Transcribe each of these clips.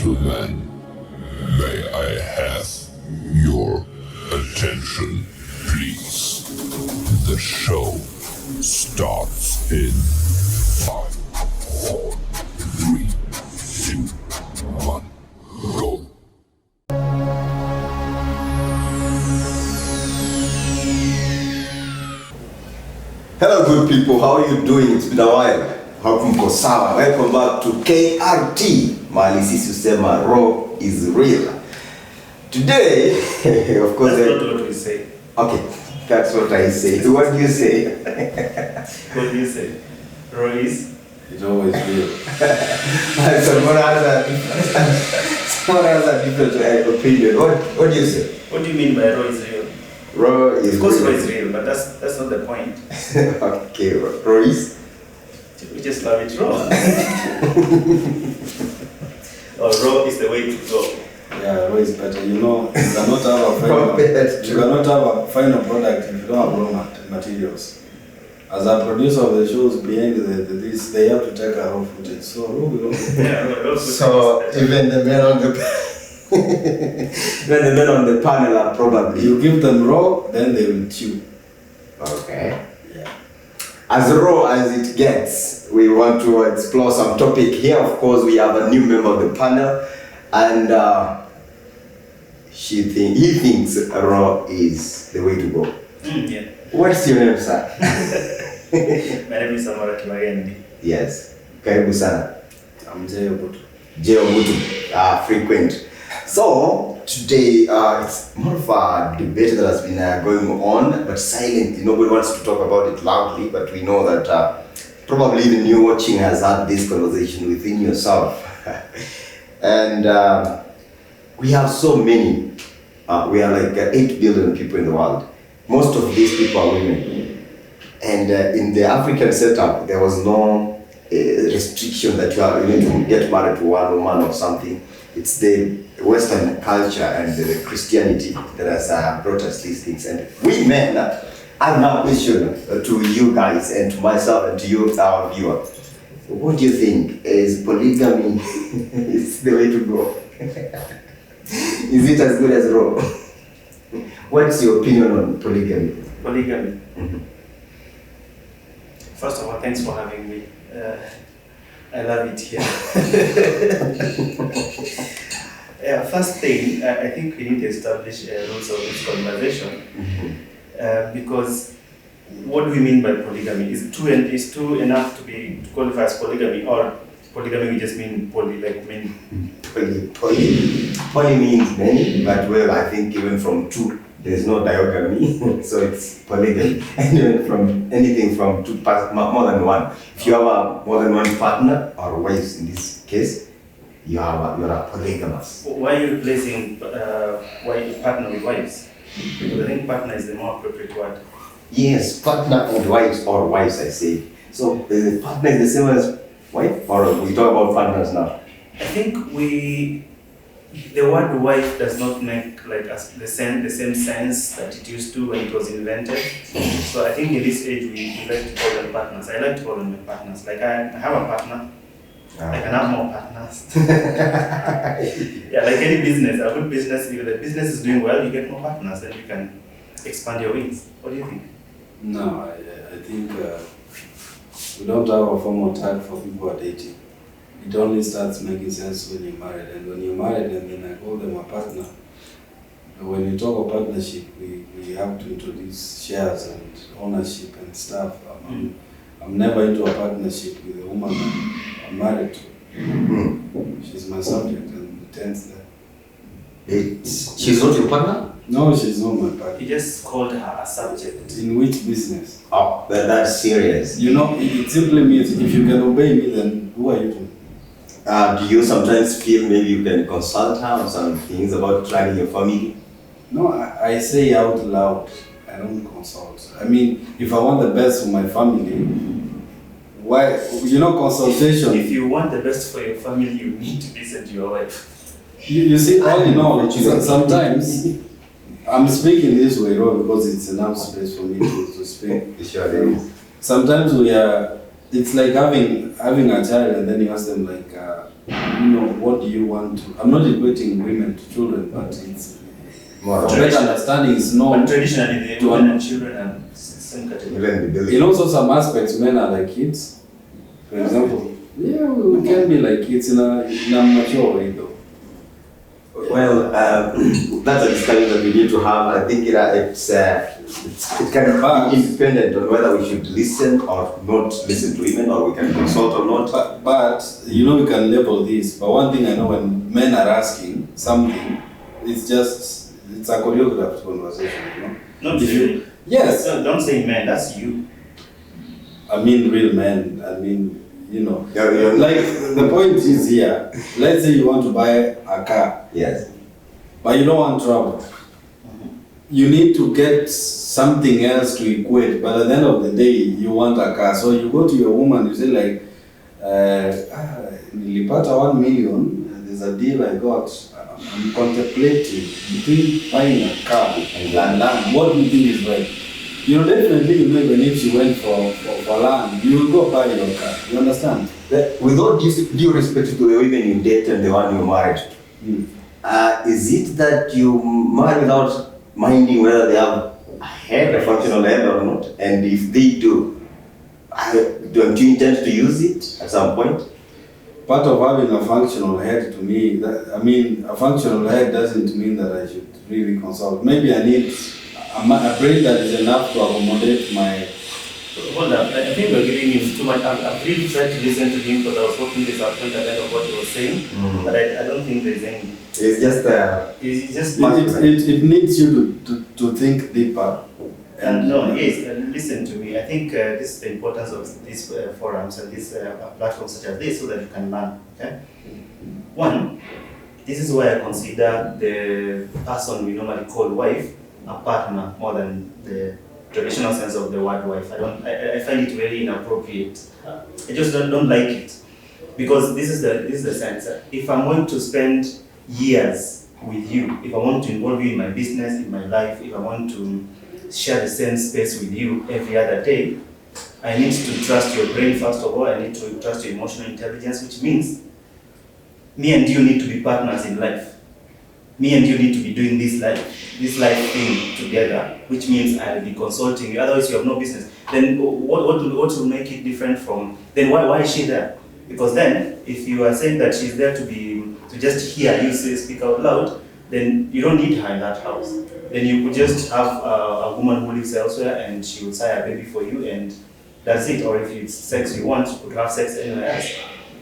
gentlemen, may I have your attention, please? The show starts in 5, 4, 3, 2, 1, go. Hello good people, how are you doing? It's been a while. Hope mko sawa. Welcome back to KRT. Mali sisi usema raw is real. Today, of course, that's not what we say. Okay, that's what I say. What do you say? What do you say? Raw is? It's always real. Someone has a different opinion. What do you say? What do you mean by raw is real? Raw is Of course real. raw is real, but that's not the point. Okay, raw is? We just love it raw. Or raw is the way to go. Yeah, raw is better. You know, you cannot have a final product if you don't have raw materials. As a producer of the shows behind this, they have to take a raw footage. So raw will always Yeah, So even the men on the even the men on the panel are probably you give them raw, then they will chew. okay. Yeah. As raw as it gets, we want to explore some topic here. Of course, we have a new member of the panel, and he thinks raw is the way to go. Yeah. What's your name, sir? My name is Samara Kimagendi. Yes. Karibu sana. I'm Jeo. Jeo Mutu, frequent. So today it's more of a debate that has been going on, but silently. Nobody wants to talk about it loudly, but we know that probably even you watching has had this conversation within yourself. And we have so many. We are like 8 billion people in the world. Most of these people are women. And in the African setup, there was no restriction that you need to get married to one woman or something. It's the Western culture and the Christianity that has brought us these things. And we men, I have now a question to you guys and to myself and to you, our viewer. What do you think? Is polygamy is the way to go? Is it as good as raw? What's your opinion on polygamy? Polygamy. First of all, thanks for having me. I love it here. First thing, I think we need to establish rules of this conversation. Because what do we mean by polygamy? Is two enough to qualify as polygamy, or polygamy we just mean poly, like many? Poly means many, but well, I think even from two, there's no diogamy, so it's polygamy. And even from anything from two, more than one. If you have more than one partner or wives in this case, you're a polygamous. Why are you replacing partner with wives? Because I think partner is the more appropriate word. Yes, partner and wives, or wives, I say. So partner is the same as wife, or we talk about partners now? I think the word wife does not make like the same sense that it used to when it was invented. So I think in this age we like to call them partners. I like to call them partners. Like I have a partner. I can have more partners. Yeah, like any business, a good business, if the business is doing well, you get more partners, then you can expand your wings. What do you think? No, I think we don't have a formal tag for people who are dating. It only starts making sense when you're married, and when you're married, and then I call them a partner. When you talk of partnership, we have to introduce shares and ownership and stuff. I'm never into a partnership with a woman I'm married to. She's my subject, and it ends there. She's not your partner? No, she's not my partner. You just called her a subject. In which business? Oh, that's serious. You know, it simply means if you can obey me, then who are you to? Do you sometimes feel maybe you can consult her on some things about running your family? No, I say out loud. I don't consult. I mean, if I want the best for my family, why? You know, consultation. If you want the best for your family, you need to listen to your wife. You see, all in all, sometimes I'm speaking this way, because it's enough space for me to speak. Sure is. Sometimes it's like having a child, and then you ask them like, what do you want to? I'm not equating women to children, but it's More for better understanding is no. But traditionally, the women and children are same category. even the building. In also some aspects, men are like kids. For example, yeah, we can be like kids in a mature way though. Well, that's a discussion that we need to have. I think it can be independent on whether we should listen or not listen to women, or we can consult or not. But we can label this. But one thing I know, when men are asking something, it's a choreographed conversation. Not really. Yes. So don't say men. That's you. I mean real men. I mean, Yeah. like the point is here. Let's say you want to buy a car. Yes. But you don't want trouble. You need to get something else to equate. But at the end of the day, you want a car. So you go to your woman, you say like, nilipata 1 million, there's a deal I got. I'm contemplating between buying a car and land. What do you think is right? Definitely, even if she went for land, you will go buy your car. You understand? With all due respect to the women you date and the one you married to, is it that you marry without minding whether they have a functional head or not? And if they do, don't you intend to use it at some point? Part of having a functional head to me, a functional head doesn't mean that I should really consult. Maybe I need a brain that is enough to accommodate my... Hold up, I think we're giving him too much. I've really tried to listen to him because I was hoping this out point at the end of what he was saying, but I don't think there's any. It's just It's just it needs you to think deeper. Listen to me. I think this is the importance of these forums and these platforms such as this, so that you can learn. Okay. One, this is why I consider the person we normally call wife a partner more than the traditional sense of the word wife. I find it very inappropriate. I just don't like it, because this is the sense. If I'm going to spend years with you, if I want to involve you in my business, in my life, if I want to share the same space with you every other day, I need to trust your brain first of all. I need to trust your emotional intelligence, which means me and you need to be partners in life. Me and you need to be doing this life thing together, which means I'll be consulting you. Otherwise, you have no business. Then what will make it different from? Then why is she there? Because then, if you are saying that she's there to just hear you speak out loud, then you don't need her in that house. Then you could just have a woman who lives elsewhere and she will sire a baby for you, and that's it. Or if it's sex you want, you could have sex anywhere else.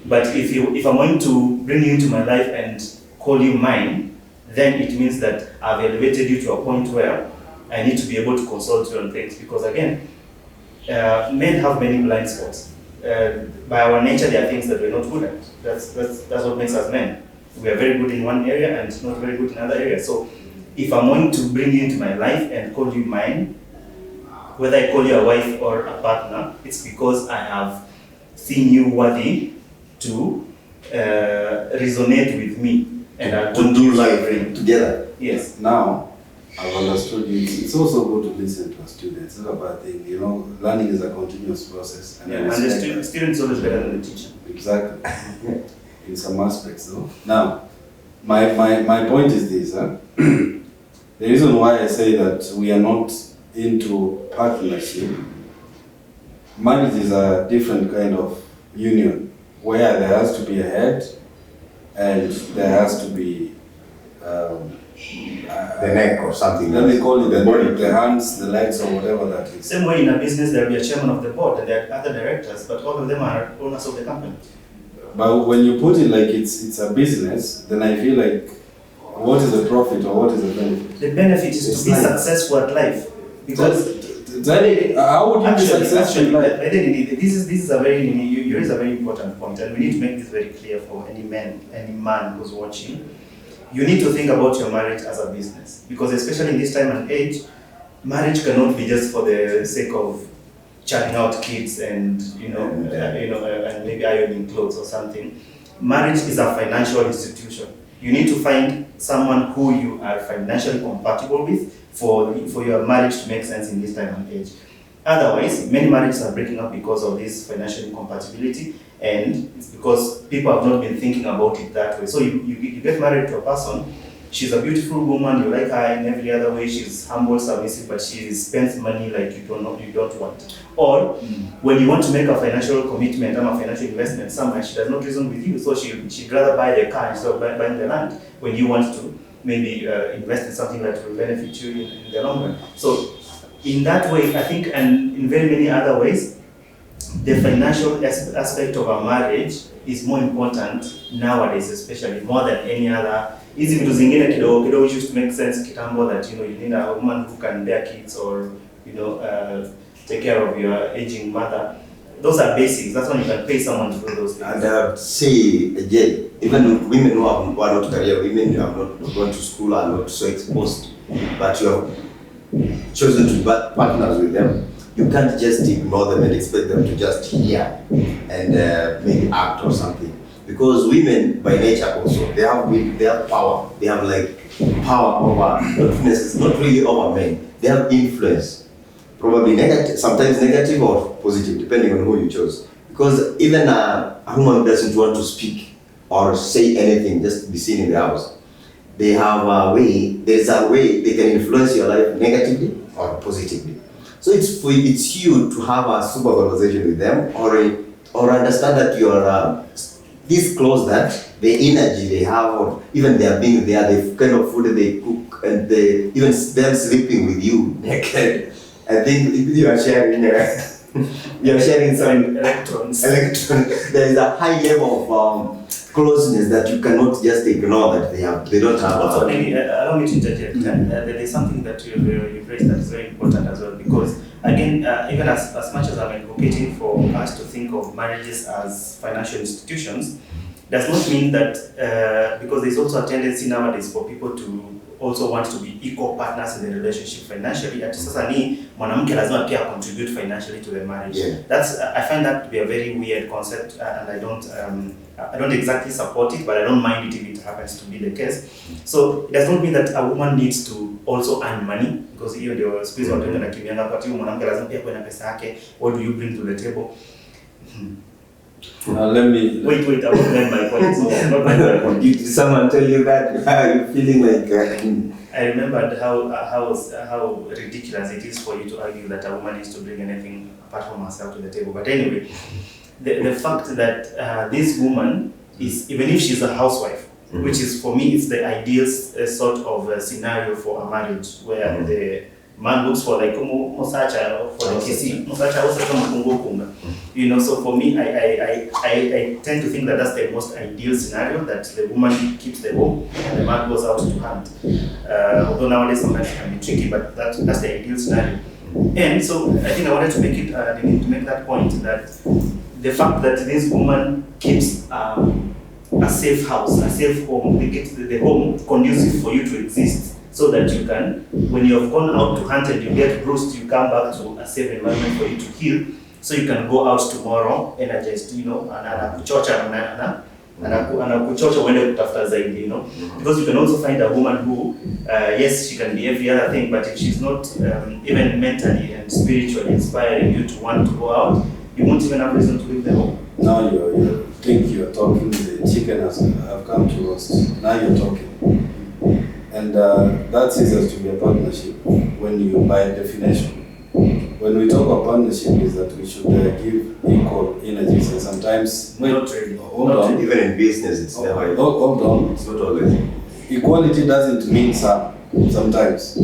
But if I'm going to bring you into my life and call you mine, then it means that I've elevated you to a point where I need to be able to consult you on things. Because again, men have many blind spots. By our nature, there are things that we're not good at. That's what makes us men. We are very good in one area and not very good in other areas. So if I'm going to bring you into my life and call you mine, whether I call you a wife or a partner, it's because I have seen you worthy to resonate with me. And to do life together. Yes. Now, I've understood you. It's also good to listen to a student. It's not a bad thing. Learning is a continuous process. And the student is always better than the teacher. Exactly. In some aspects, though. Now, my point is this. The reason why I say that we are not into partnership, marriage is a different kind of union where there has to be a head, and there has to be the neck or something. Let me call it the body, the hands, the legs, or whatever that is. Same way in a business, there will be a chairman of the board and there are other directors, but all of them are owners of the company. But when you put it like it's a business, then I feel like, what is the profit or what is the benefit? The benefit is to be successful at life. Because how would you be successful in life? This is a very, you raise a very important point, and we need to make this very clear for any man who's watching. You need to think about your marriage as a business, because especially in this time and age, marriage cannot be just for the sake of churning out kids and and maybe ironing clothes or something. Marriage is a financial institution. You need to find someone who you are financially compatible with for your marriage to make sense in this time and age. Otherwise, many marriages are breaking up because of this financial incompatibility, and it's because people have not been thinking about it that way. So you get married to a person, she's a beautiful woman, you like her in every other way, she's humble, submissive, but she spends money like you don't want. Or when you want to make a financial commitment or a financial investment somewhere, she does not reason with you, so she'd rather buy the car instead of buying the land when you want to maybe invest in something that will benefit you in the long run. So in that way, I think, and in very many other ways, the financial aspect of a marriage is more important nowadays, especially more than any other. Hizi vitu zingine kidogo used to make sense kitambo, that you need a woman who can bear kids, or take care of your aging mother. Those are basics. That's when you can pay someone to do those things. And say again, even women who are not career women, who have not gone to school, are not so exposed, but you have chosen to be partners with them. You can't just ignore them and expect them to just hear and maybe act or something. Because women, by nature also, they have power. They have like power over, not really over men. They have influence, probably negative, sometimes negative or positive, depending on who you chose. Because even a woman doesn't want to speak or say anything, just to be seen in the house. They have a way. There's a way they can influence your life negatively or positively. So it's you to have a super conversation with them, or understand that you are this close, that the energy they have, or even their being there, the kind of food that they cook, and even them sleeping with you naked. I think you are sharing. You are sharing some electrons. There is a high level of closeness that you cannot just ignore that they don't have. Also, maybe allow me to interject. There is something that you raised that is very important as well, because again, even as much as I'm advocating for us to think of marriages as financial institutions, does not mean that because there's also a tendency nowadays for people to also want to be equal partners in the relationship financially. Ati sasa ni mwanamke lazima pia contribute financially to the marriage. Yeah. I find that to be a very weird concept, and I don't exactly support it, but I don't mind it if it happens to be the case. So it does not mean that a woman needs to also earn money, because hiyo ndio siku hizi watu wengi wanakimbiana kwa hiyo mwanamke lazima pia kuwe na pesa yake. What do you bring to the table? Let me wait. I won't make my point. Not my point. Did someone tell you that? Are you feeling like? I remembered how ridiculous it is for you to argue that a woman needs to bring anything apart from herself to the table. But anyway, the fact that this woman is, even if she's a housewife, which is, for me, it's the ideal sort of scenario for a marriage, where the man looks for like Mosacha for the kisi. Mosacha also kunga. So for me, I tend to think that that's the most ideal scenario, that the woman keeps the home and the man goes out to hunt. Although nowadays sometimes it can be tricky, but that's the ideal scenario. And so I think I wanted to make that point, that the fact that this woman keeps a safe house, a safe home, they get the home conducive for you to exist, so that you can, when you have gone out to hunt and you get bruised, you come back to a safe environment for you to heal, so you can go out tomorrow energized, anakuchocha uende kutafuta zaidi, because you can also find a woman who, yes, she can be every other thing, but if she's not even mentally and spiritually inspiring you to want to go out, you won't even have reason to leave the home. Now you think you're talking, the chicken has come to roast. Now you're talking. And that is us to be a partnership when you, by definition. When we talk about partnership, is that we should give equal energies, and sometimes not really. Hold on. Even in business, it's never. Hold on. It's not always. Equality doesn't mean sometimes.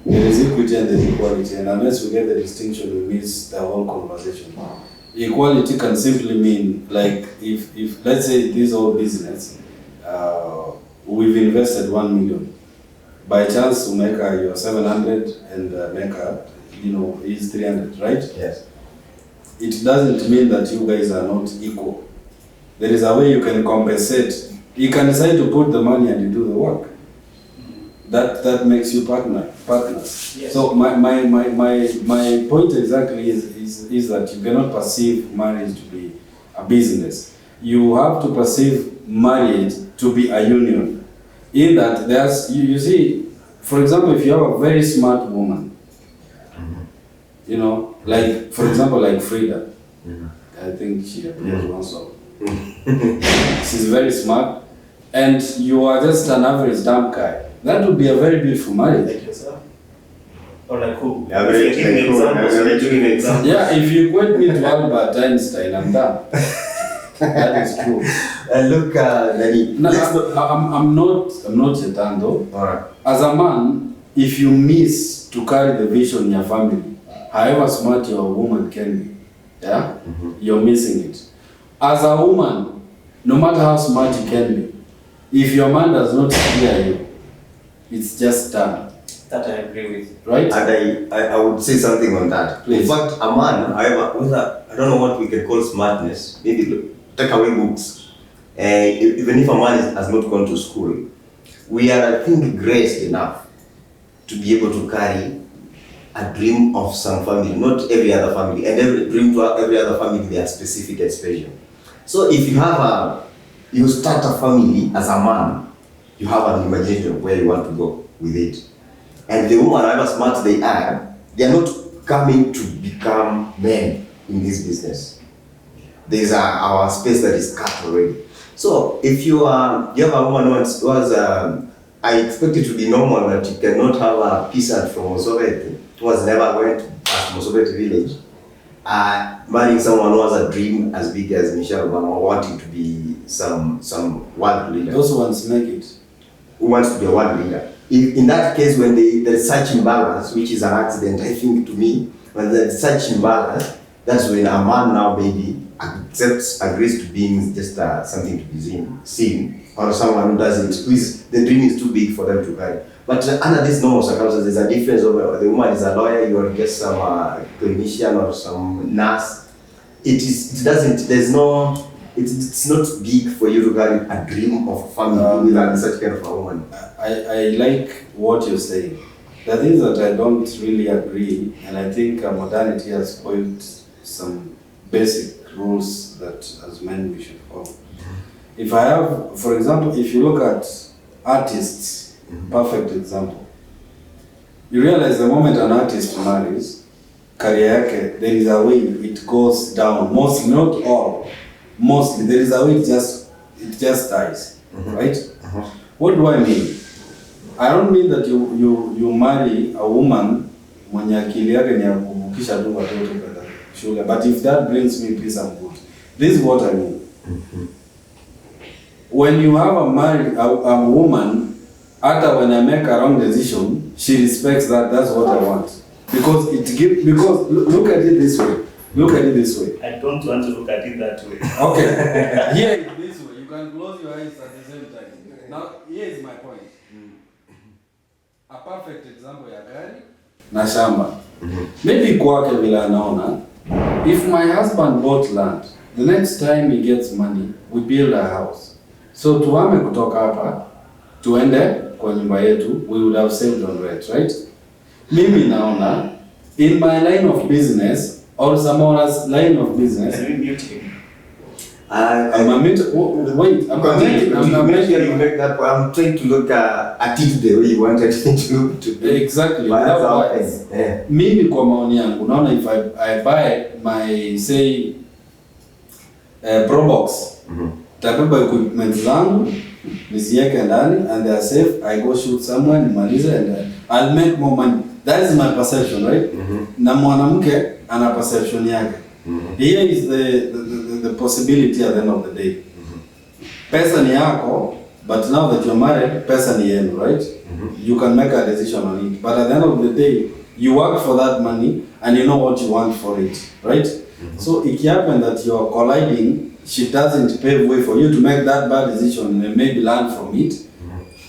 There is equity and there is equality, and unless we get the distinction, we miss the whole conversation. Equality can simply mean, like, if let's say this whole business, we've invested 1 million. By chance, we make your 700 and make is 300, right? Yes. It doesn't mean that you guys are not equal. There is a way you can compensate. You can decide to put the money and you do the work. That makes you partners. Yes. So my point exactly is that you cannot perceive marriage to be a business. You have to perceive marriage to be a union. In that there's you see, for example, if you have a very smart woman, You know, like for example, like Frida. I think she appears once or she's very smart, and you are just an average dumb guy. That would be a very beautiful marriage. Like yourself? Or like who? Yeah, If you're giving examples, you're giving examples. Yeah, if you equate me to Albert Einstein, I'm done. That is true. Look, Nani. No, I'm not Chetan though. Alright. As a man, if you miss to carry the vision in your family, however smart your woman can be, yeah, you're missing it. As a woman, no matter how smart you can be, if your man does not steer you, it's just done. That I agree with. Right? And I would say something on that. Please. In fact, a man, however, whether, I don't know what we can call smartness, maybe take away books. Even if a man has not gone to school, we are, I think, graced enough to be able to carry a dream of some family, not every other family. And every dream to every other family, they are specific and special. So if you start a family as a man, you have an imagination of where you want to go with it. And the woman, however smart they are not coming to become men in this business. There's our space that is cut already. So if you have a woman who has, I expect it to be normal that you cannot have a peasant from Mosobete who has never went past Mosobete village, marrying someone who has a dream as big as Michelle Obama, wanting to be some world leader. Those ones make it. Who wants to be a world leader. In that case, when there's such imbalance, which is an accident, I think to me, when there's such imbalance, that's when a man now maybe agrees to being just something to be seen, or someone who doesn't, the dream is too big for them to carry. But under these normal circumstances, there's a difference of the woman is a lawyer, you are just some clinician or some nurse. It's not big for you to carry a dream of family with such kind of a woman. I like what you're saying. The things that I don't really agree, and I think modernity has spoiled some basic rules that as men we should follow. If I have, for example, if you look at artists, perfect example. You realize the moment an artist marries, career yake, there is a way it goes down. Mostly, not all. Mostly, there is a way it just dies, right? What do I mean? I don't mean that you marry a woman mwenye akili yake ni ya kuvukisha tu watoto kwenda shule, but if that brings me peace and good, this is what I mean. When you have a woman, after when I make a wrong decision, she respects that. That's what I want, because look at it this way. Look at it this way. I don't want to look at it that way. Okay. Here it this way. You can close your eyes at the same time. Now, here is my point. A perfect example ya gari na shamba. Maybe kwake vile anaona, if my husband bought land, the next time he gets money, we build a house. So tuhame kutoka hapa, tuende kwa nyumba yetu, we would have saved on rent, right? Mimi naona, in my line of business, or someone's line of business. Can we mute him? I'm trying to look at it the way you wanted to exactly. Yeah. Mimi kwa maoni yangu, naona if I buy my say Probox, tabeba equipment zangu, nisiweke ndani and they are safe, I go shoot somewhere, nimalize and I'll make more money. That is my perception, right? Na mwanamke ana perception yake. Here is the possibility at the end of the day. Pesa ni yako, but now that you're married, pesa ni yenu, right? You can make a decision on it. But at the end of the day, you work for that money and you know what you want for it, right? So it can happen that you are colliding, she doesn't pave way for you to make that bad decision and maybe learn from it.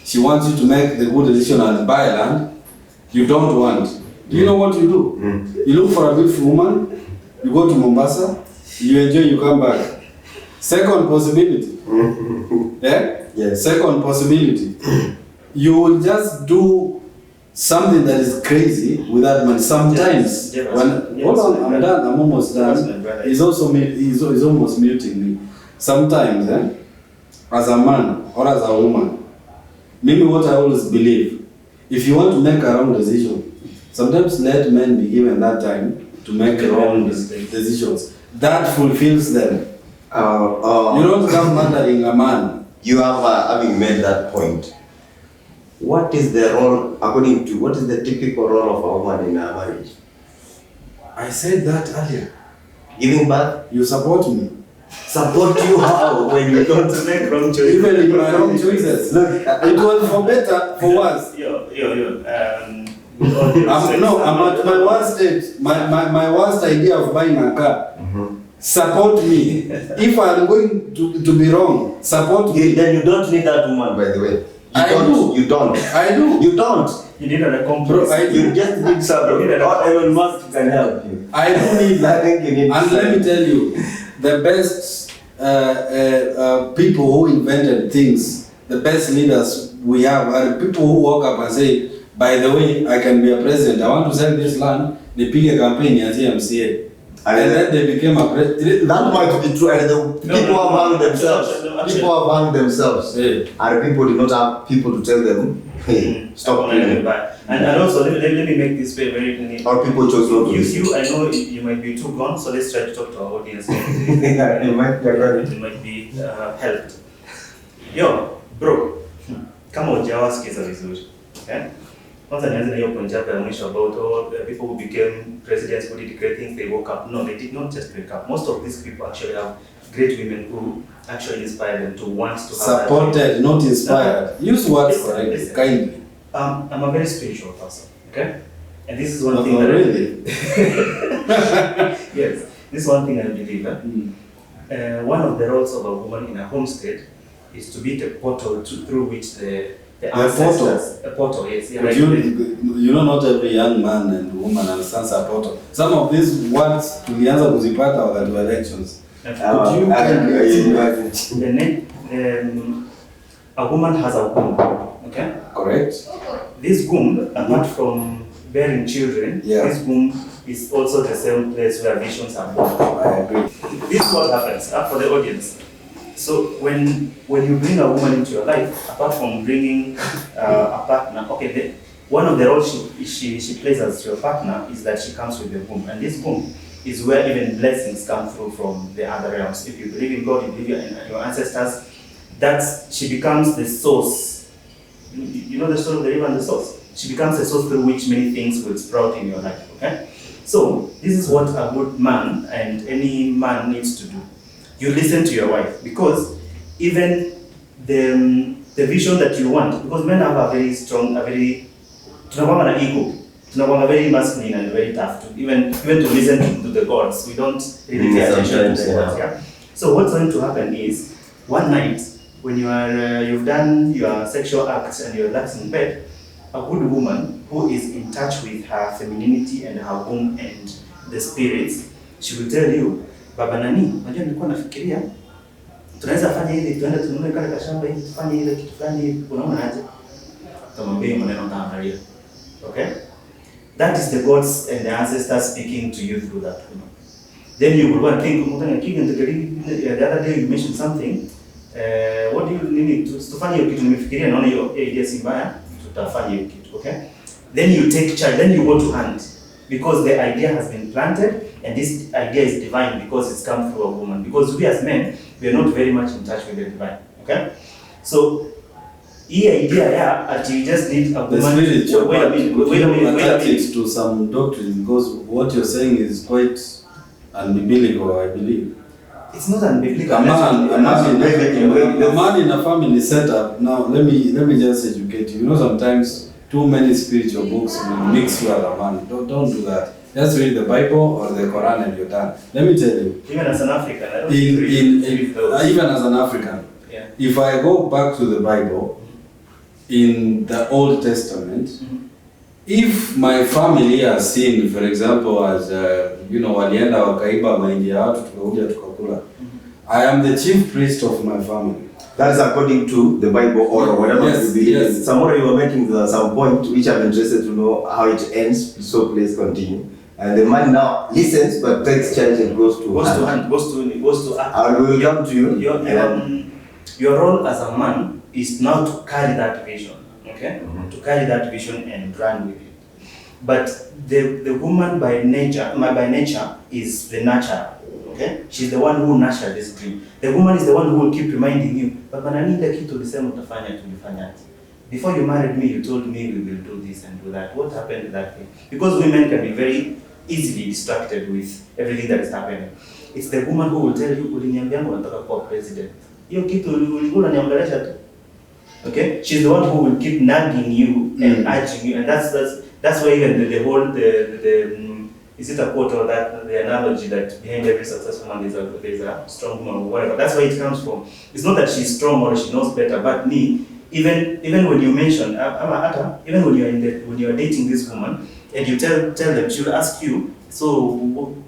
She wants you to make the good decision and buy land. You don't want. Do you know what you do? You look for a beautiful woman, you go to Mombasa, you enjoy, you come back. Second possibility. Yes. Second possibility. You will just do something that is crazy with that money. Sometimes, hold on, I'm done, I'm almost done. He's almost muting me. Sometimes, as a man or as a woman, maybe what I always believe, if you want to make a wrong decision, sometimes let men be given that time to make wrong decisions. That fulfills them. You don't come murdering a man. You have, having made that point, what is the role, according to, what is the typical role of a woman in a marriage? I said that earlier. Giving birth? You support me. Support you how? When you don't make wrong choices. Even in my wrong choices. Look, it was for better, for worse. I'm at my worst state. My worst idea of buying a car. Support me. If I'm going to be wrong, support me. Then you don't need that woman, by the way. You don't. I do. You don't. You need an accomplice. You just need somebody. Or Elon Musk can help you. I don't need that. I think you need. And let me tell you, the best people who invented things, the best leaders we have are people who walk up and say, by the way, I can be a president. I want to sell this land. They pick a campaign as MCA. And then they became a president. That might be true. And people among themselves. People among themselves. And people do not have people to tell them, hey, stop doing it. And also, let me make this very clear. Or people chose not to listen. I know you might be too gone, so let's try to talk to our audience. It might be helped. Yo, bro, kama hujawasikiza vizuri. Kwanza nianze na hiyo point yako ya mwisho about all the people who became presidents, who did great things, they woke up. No, they did not just wake up. Most of these people actually have great women who actually inspire them to want to have supported, not inspired. Use words correctly, kindly. I'm a very spiritual person, okay? And this is one thing that really? Yes, this is one thing I believe. One of the roles of a woman in a homestead is to be the portal through which the ancestors, a portal, yes. Yeah, you know, not every young man and woman understands a portal. Some of these words tulianza kuzipata wakati wa elections. A woman has a womb, okay? Correct. This womb, apart from bearing children, this womb is also the same place where visions are born. I agree. This is what happens, for the audience. So when you bring a woman into your life, apart from bringing a partner, okay, one of the roles she plays as your partner is that she comes with the womb, and this womb is where even blessings come through from the other realms. If you believe in God, you believe in your ancestors, she becomes the source. You know the story of the river and the source? She becomes the source through which many things will sprout in your life, okay? So this is what a good man and any man needs to do. You listen to your wife, because even the vision that you want, because men have a very strong, tunakuwa na ego, tunakuwa very masculine and very tough to even to listen to the gods. We don't really pay attention to the gods. Yeah. So what's going to happen is one night when you've done your sexual acts and you're relaxed in bed, a good woman who is in touch with her femininity and her womb and the spirits, she will tell you, baba nani, unajua nilikuwa nafikiria tunaweza fanya hivi, tuende tununue kale kashamba hivi, tufanye ile kitu fulani hivi, unaona aje? Tamwambia maneno taangalia. Okay? That is the gods and the ancestors speaking to you through that woman. Then you will go and think, the other day you mentioned something, what do you need to tufanye hiyo kitu, nimefikiria naona hiyo idea si mbaya, tutafanya hiyo kitu, okay? Then you take charge, then you go to hand, because the idea has been planted, and this idea is divine because it's come through a woman. Because we as men, we are not very much in touch with the divine. Okay? So, hii idea you just need a woman. Wait a minute. To some doctrines, because what you're saying is quite unbiblical, I believe. It's not unbiblical. A man in a family setup. Now, let me just educate you. You know, sometimes too many spiritual books will mix you as a man. Don't do that. Just read the Bible or the Quran and you're done. Let me tell you. Even as an African, I don't even as an African, if I go back to the Bible, in the Old Testament, if my family has sinned, for example, as walienda wakaiba mahindi ya watu tukakuja tukakula, I am the chief priest of my family. That is according to the Bible or whatever you believe. Yes. Somewhere you were making some point which I'm interested to know how it ends, so please continue. And the man now listens but takes charge and goes to act. I will come to you. Your role as a man is now to carry that vision, okay? To carry that vision and run with it. But the woman by nature is the nurturer. Okay? She's the one who nurtured this dream. The woman is the one who will keep reminding you, but bananita kitu ulisema utafanya tulifanyaje. Before you married me, you told me we will do this and do that. What happened to that thing? Because women can be very easily distracted with everything that is happening. It's the woman who will tell you, uliniambia unataka kuwa president. Hiyo kitu ulikuwa unaniongelesha tu. Okay? She's the one who will keep nagging you and urging you, and that's why even the whole is it a quote or that the analogy that behind every successful man there's a strong woman or whatever. That's where it comes from. It's not that she's strong or she knows better, but me, even when you mention even when you are dating this woman and you tell them, she'll ask you, so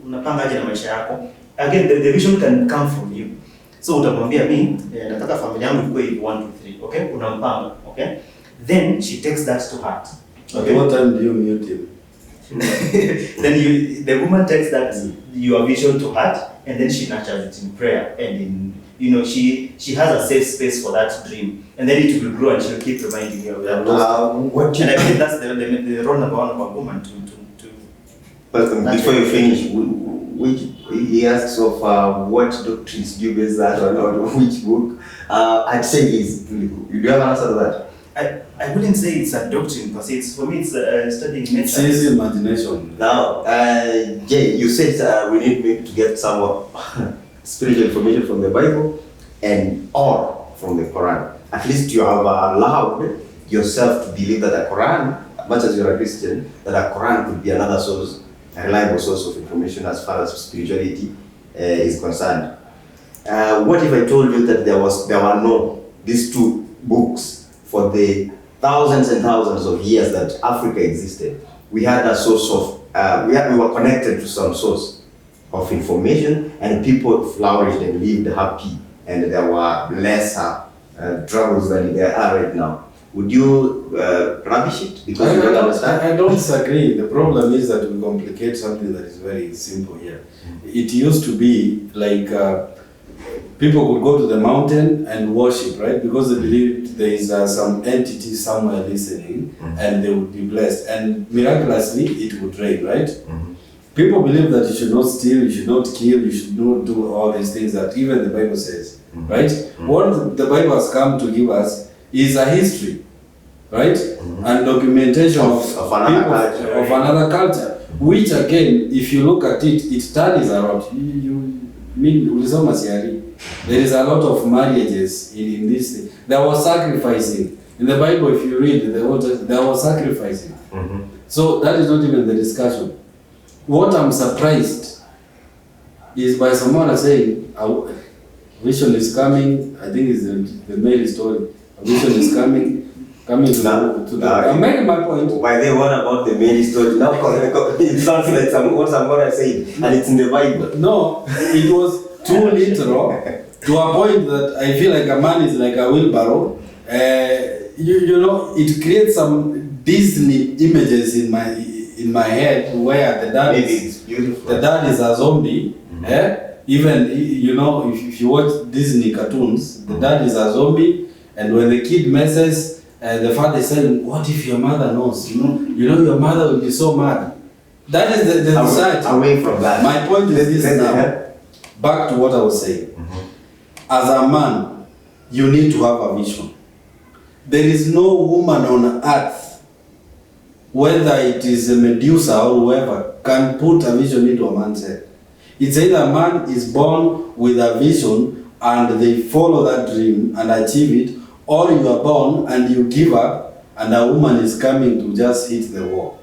unapangaje na maisha yako? Again, the vision can come from you. So utamwambia mimi nataka familia yangu ikuwe 1 2 3, okay? Unampanga, okay? Then she takes that to heart. Okay. At what time do you mute him? Then the woman takes that your vision to heart, and then she nurtures it in prayer, and in she has a safe space for that dream, and then it will grow and she'll keep reminding you of that. And I think that's the role number one of a woman to. But before you finish, he asks of what doctrines do you base that on, or which book? I'd say you do have an answer to that? I wouldn't say it's a doctrine per se. For me, it's studying nature. It's easy imagination. Now, Jay, you said we need to get some spiritual information from the Bible or from the Quran. At least you have allowed yourself to believe that the Quran, much as you're a Christian, that a Quran could be another source, a reliable source of information as far as spirituality is concerned. What if I told you that there were no these two books for the thousands and thousands of years that Africa existed? We had a source of we were connected to some source of information, and people flourished and lived happy, and there were lesser troubles than there are right now. Would you rubbish it? Because you don't understand? I don't disagree. The problem is that we complicate something that is very simple here. It used to be like people could go to the mountain and worship, right? Because they believed there is some entity somewhere listening, and they would be blessed. And miraculously, it would rain, right? People believe that you should not steal, you should not kill, you should not do all these things that even the Bible says, right? What the Bible has come to give us is a history, right? And documentation of another culture, which again, if you look at it, it studies a lot. There is a lot of marriages in this thing. There was sacrificing. In the Bible, if you read, there was sacrificing. So that is not even the discussion. What I'm surprised is by someone saying, a vision is coming. I think it's the Mary story. A vision is coming to the I'm making my point. By the way, what about the Mary story? Now it sounds like what someone said, and it's in the Bible. No, it was too literal to a point that I feel like a man is like a wheelbarrow. It creates some Disney images in my head where the dad is a zombie. Even if you watch Disney cartoons, the dad is a zombie, and when the kid messes, the father is saying, "What if your mother knows? Your mother will be so mad." That is the society. Away from that. My point is this now. Back to what I was saying. As a man, you need to have a vision. There is no woman on earth, whether it is a Medusa or whoever, can put a vision into a man's head. It's either a man is born with a vision and they follow that dream and achieve it, or you are born and you give up and a woman is coming to just hit the wall.